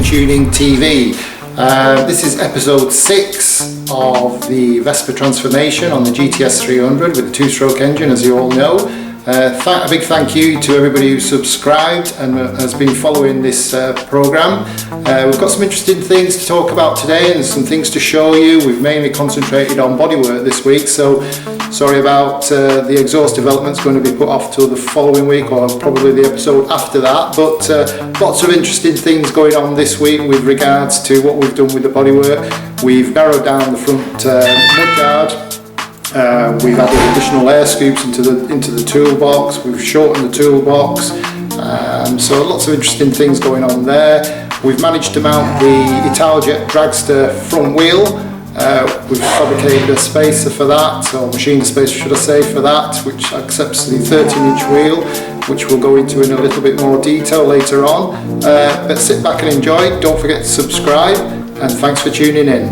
Tuning TV. This is episode 6 of the Vespa transformation on the GTS 300 with the 2-stroke engine, as you all know. A big thank you to everybody who subscribed and has been following this program. We've got some interesting things to talk about today and some things to show you. We've mainly concentrated on bodywork this week, so sorry about the exhaust development's going to be put off till the following week or probably the episode after that, but lots of interesting things going on this week with regards to what we've done with the bodywork. We've narrowed down the front mudguard. We've added additional air scoops into the toolbox. We've shortened the toolbox, so lots of interesting things going on there. We've managed to mount the Untitled dragster front wheel. We've fabricated a spacer for that, or machined a spacer should I say, for that, which accepts the 13-inch wheel, which we'll go into in a little bit more detail later on. But sit back and enjoy. Don't forget to subscribe, and thanks for tuning in.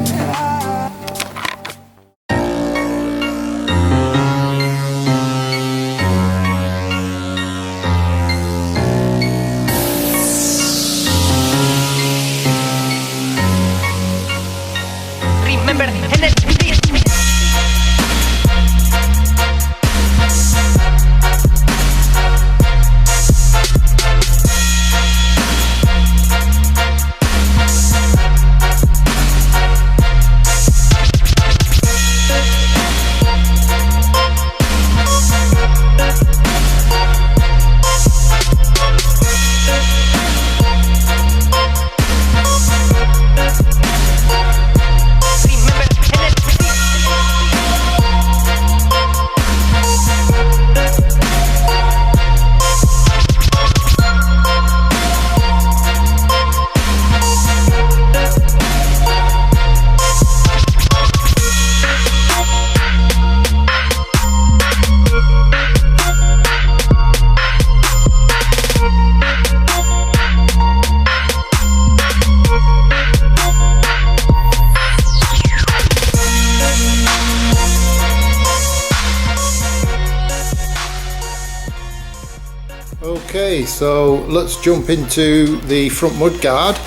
Okay, so let's jump into the front mudguard.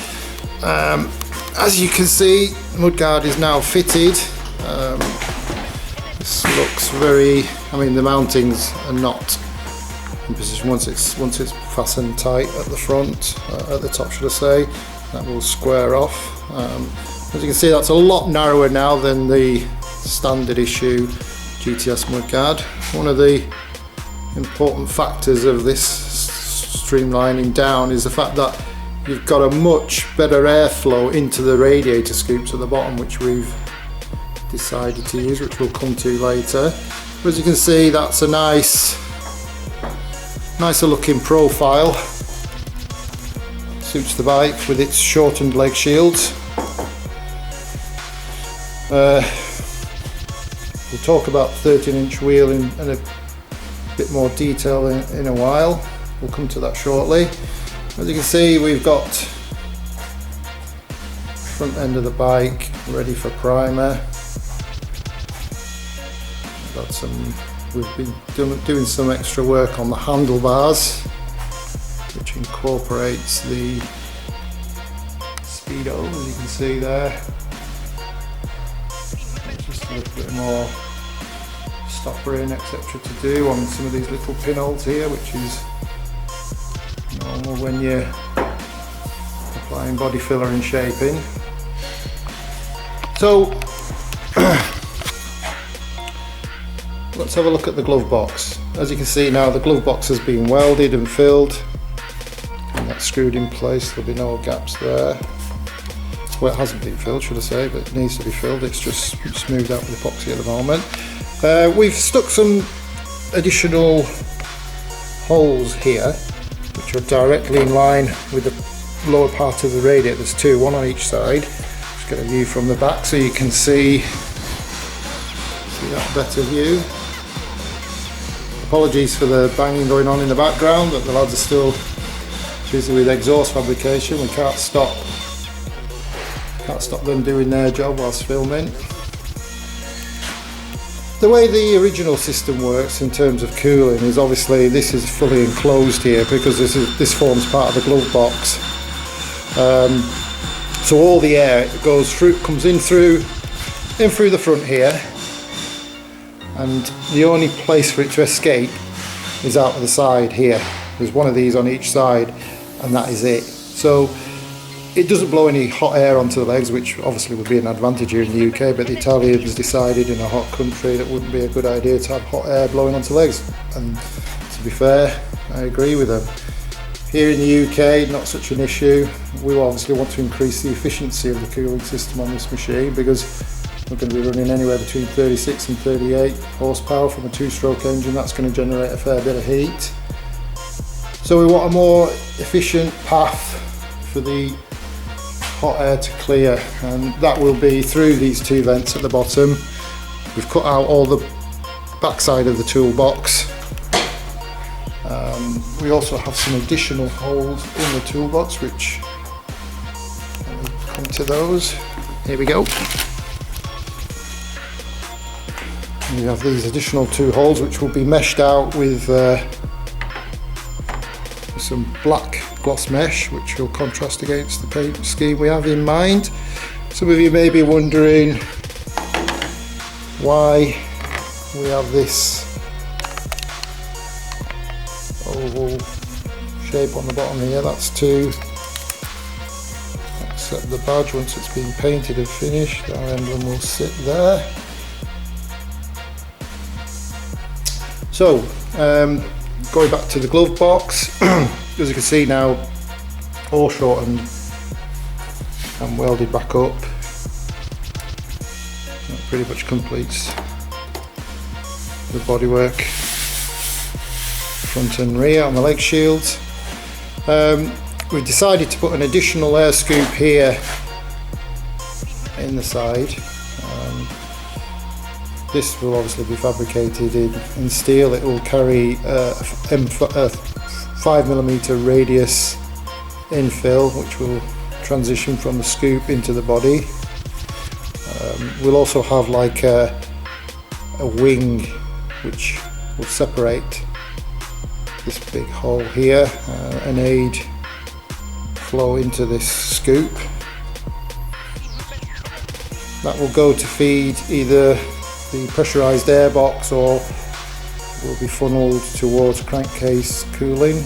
As you can see, the mudguard is now fitted. This looks the mountings are not in position once it's fastened tight at the front, at the top should I say. That will square off. As you can see, that's a lot narrower now than the standard issue GTS mudguard. One of the important factors of this streamlining down is the fact that you've got a much better airflow into the radiator scoops at the bottom, which we've decided to use, which we'll come to later. But as you can see, that's a nicer looking profile. Suits the bike with its shortened leg shields. We'll talk about 13-inch wheel in a bit more detail in a while. We'll come to that shortly. As you can see, we've got front end of the bike ready for primer. We've been doing some extra work on the handlebars, which incorporates the speedo, as you can see there. Just a little bit more stoppering, etc. to do on some of these little pinholes here, which is normal when you're applying body filler and shaping. So let's have a look at the glove box. As you can see now, the glove box has been welded and filled, and that's screwed in place. There'll be no gaps there. Well, it hasn't been filled, should I say, but it needs to be filled. It's just smoothed out with epoxy at the moment. We've stuck some additional holes here, which are directly in line with the lower part of the radiator. There's two, one on each side. Just get a view from the back so you can see that better view. Apologies for the banging going on in the background, but the lads are still busy with exhaust fabrication. We can't stop them doing their job whilst filming. The way the original system works in terms of cooling is obviously this is fully enclosed here because this forms part of the glove box. So all the air goes through, comes in through the front here, and the only place for it to escape is out of the side here. There's one of these on each side, and that is it. So it doesn't blow any hot air onto the legs, which obviously would be an advantage here in the UK, but the Italians decided in a hot country that wouldn't be a good idea to have hot air blowing onto legs. And to be fair, I agree with them. Here in the UK, not such an issue. We obviously want to increase the efficiency of the cooling system on this machine, because we're going to be running anywhere between 36 and 38 horsepower from a two-stroke engine. That's going to generate a fair bit of heat. So we want a more efficient path for the hot air to clear, and that will be through these two vents at the bottom. We've cut out all the backside of the toolbox. We also have some additional holes in the toolbox, which, let me come to those. Here we go. We have these additional two holes which will be meshed out with some black gloss mesh, which will contrast against the paint scheme we have in mind. Some of you may be wondering why we have this oval shape on the bottom here. That's to set the badge once it's been painted and finished. Our emblem will sit there. So going back to the glove box, as you can see now, all shortened and welded back up. That pretty much completes the bodywork, front and rear on the leg shields. We've decided to put an additional air scoop here in the side. This will obviously be fabricated in steel. It will carry a 5mm radius infill, which will transition from the scoop into the body. We'll also have like a wing which will separate this big hole here and aid flow into this scoop. That will go to feed either the pressurized air box or will be funneled towards crankcase cooling.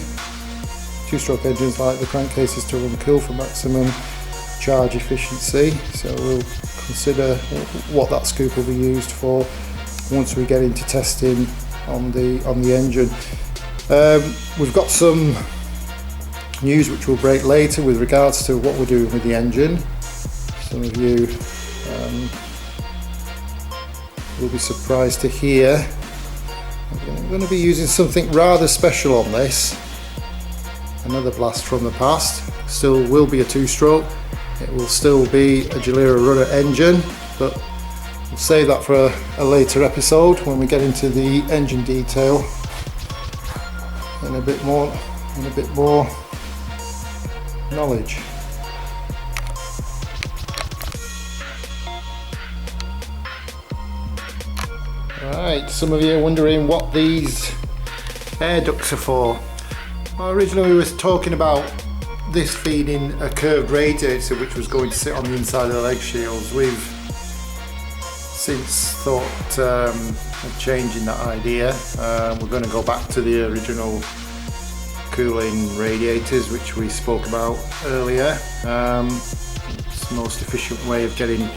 Two-stroke engines like the crankcases to run cool for maximum charge efficiency, so we'll consider what that scoop will be used for once we get into testing on the engine. We've got some news which will break later with regards to what we're doing with the engine. Some of you will be surprised to hear I'm going to be using something rather special on this. Another blast from the past. Still will be a two-stroke. It will still be a Gilera Runner engine, but we'll save that for a later episode when we get into the engine detail and a bit more knowledge. Right, some of you are wondering what these air ducts are for. Well, originally we were talking about this feeding a curved radiator which was going to sit on the inside of the leg shields. We've since thought of changing that idea. We're going to go back to the original cooling radiators which we spoke about earlier. It's the most efficient way of getting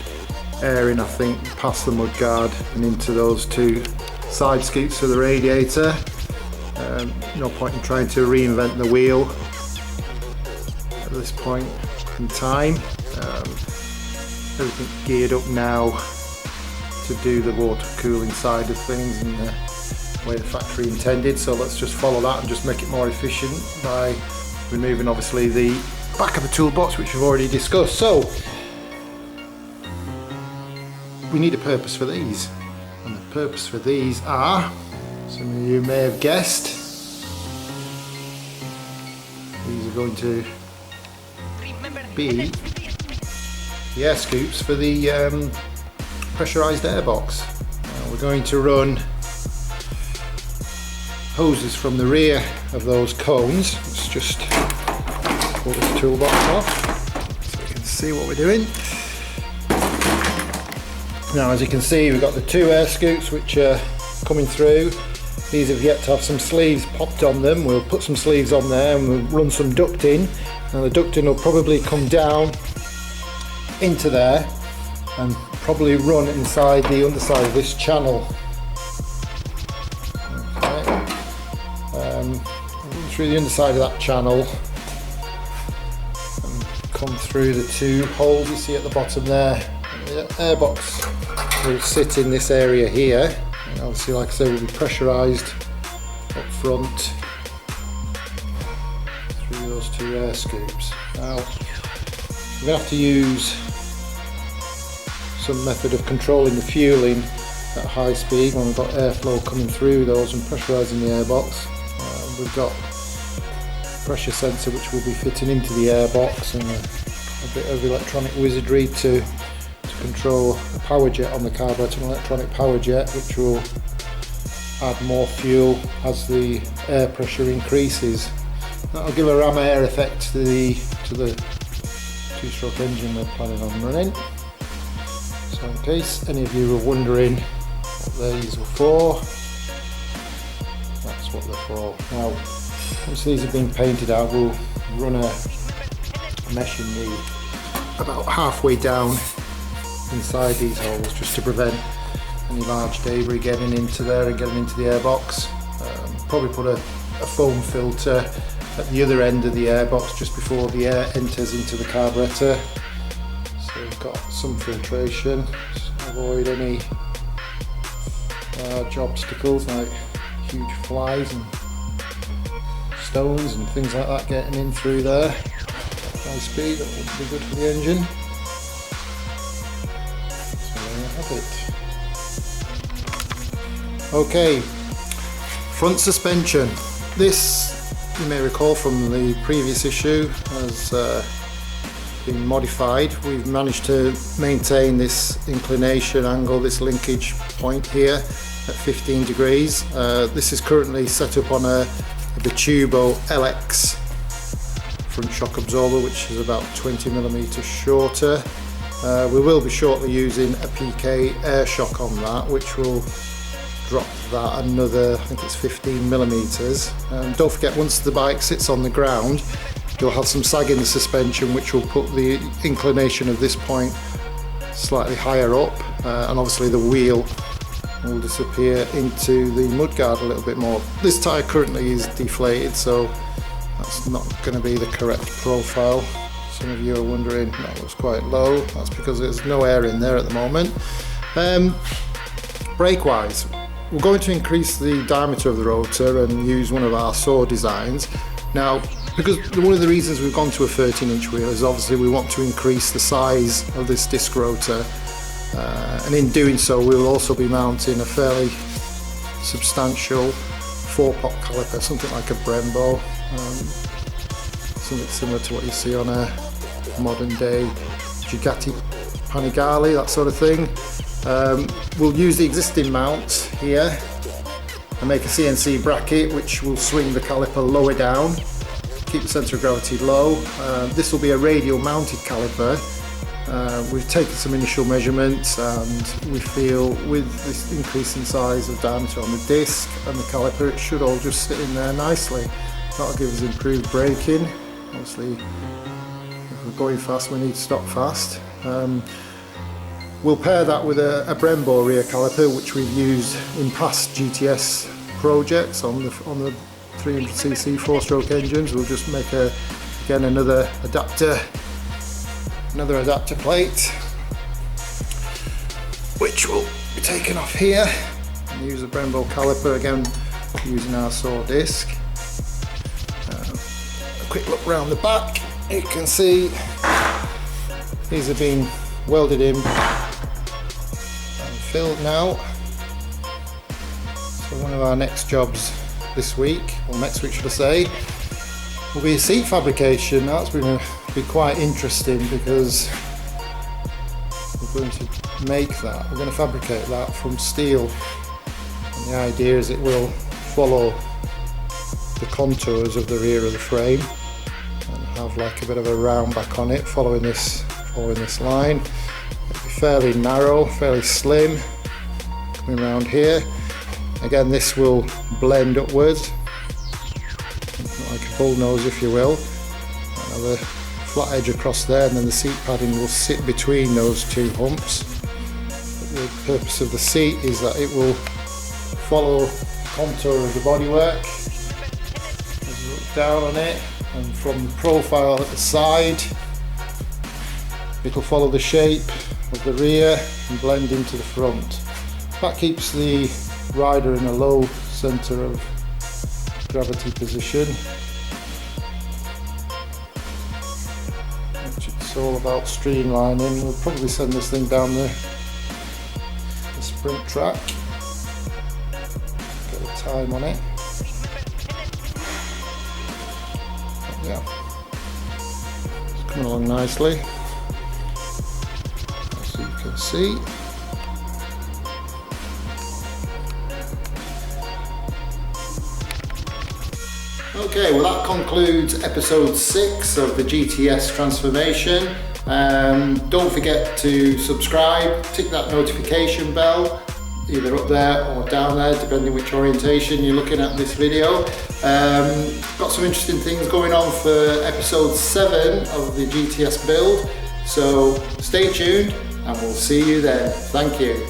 air in, I think, past the mudguard and into those two side scoops of the radiator. No point in trying to reinvent the wheel at this point in time. Everything geared up now to do the water cooling side of things in the way the factory intended, so let's just follow that and just make it more efficient by removing obviously the back of the toolbox, which we've already discussed. So we need a purpose for these, and the purpose for these are, some of you may have guessed, these are going to be the air scoops for the pressurized air box. We're going to run hoses from the rear of those cones. Let's just pull this toolbox off so you can see what we're doing. Now, as you can see, we've got the 2 air scoops which are coming through. These have yet to have some sleeves popped on them. We'll put some sleeves on there and we'll run some ducting. Now the ducting will probably come down into there and probably run inside the underside of this channel. Okay. Run through the underside of that channel and come through the 2 holes you see at the bottom there. The airbox will sit in this area here. And obviously, like I said, will be pressurised up front through those 2 air scoops. Now, we're going to have to use some method of controlling the fueling at high speed when we've got airflow coming through those and pressurising the airbox. We've got a pressure sensor which will be fitting into the airbox, and a bit of electronic wizardry to control a power jet on the carburetor, an electronic power jet which will add more fuel as the air pressure increases. That'll give a ram air effect to the 2-stroke engine we're planning on running. So in case any of you are wondering what these are for, that's what they're for. Now, once these have been painted out, we'll run a meshing knee about halfway down inside these holes just to prevent any large debris getting into there and getting into the airbox. Probably put a foam filter at the other end of the airbox just before the air enters into the carburetor, so we've got some filtration, just avoid any large obstacles like huge flies and stones and things like that getting in through there. High speed, that would be good for the engine. Okay, front suspension. This, you may recall from the previous issue, has been modified. We've managed to maintain this inclination angle, this linkage point here at 15 degrees. This is currently set up on a Bitubo LX front shock absorber, which is about 20mm shorter. We will be shortly using a PK air shock on that, which will drop that another, I think it's 15mm. Don't forget, once the bike sits on the ground, you'll have some sag in the suspension which will put the inclination of this point slightly higher up, and obviously the wheel will disappear into the mudguard a little bit more. This tyre currently is deflated, so that's not going to be the correct profile. Some of you are wondering, that looks quite low. That's because there's no air in there at the moment. Brake wise, we're going to increase the diameter of the rotor and use one of our saw designs. Now, because one of the reasons we've gone to a 13-inch wheel is obviously we want to increase the size of this disc rotor, and in doing so we'll also be mounting a fairly substantial 4-pot caliper, something like a Brembo, something similar to what you see on a modern day Ducati Panigale, that sort of thing. We'll use the existing mount here and make a CNC bracket which will swing the caliper lower down, keep the centre of gravity low. This will be a radial mounted caliper. We've taken some initial measurements and we feel with this increase in size of diameter on the disc and the caliper, it should all just sit in there nicely. That'll give us improved braking. Obviously, if we're going fast, we need to stop fast. We'll pair that with a Brembo rear caliper, which we've used in past GTS projects on the 300cc 4-stroke engines. We'll just make again another adapter plate, which will be taken off here, and use a Brembo caliper again using our saw disc. A quick look round the back, you can see these have been welded in and filled now. So one of our next jobs this week, or next week should I say, will be a seat fabrication. That's going to be quite interesting because we're going to make that, we're going to fabricate that from steel, and the idea is it will follow the contours of the rear of the frame and have like a bit of a round back on it, following this following this line. It'll be fairly narrow, fairly slim, coming around here. Again, this will blend upwards, like a bull nose if you will. Another flat edge across there, and then the seat padding will sit between those two humps. The purpose of the seat is that it will follow the contour of the bodywork as you look down on it, and from the profile at the side it will follow the shape of the rear and blend into the front. That keeps the rider in a low centre of gravity position, which it's all about streamlining. We'll probably send this thing down the sprint track, get a time on it. Yeah, it's coming along nicely, as you can see. Okay, well that concludes episode 6 of the GTS transformation. Don't forget to subscribe, tick that notification bell, either up there or down there, depending which orientation you're looking at this video. Got some interesting things going on for episode 7 of the GTS build, so stay tuned and we'll see you there. Thank you.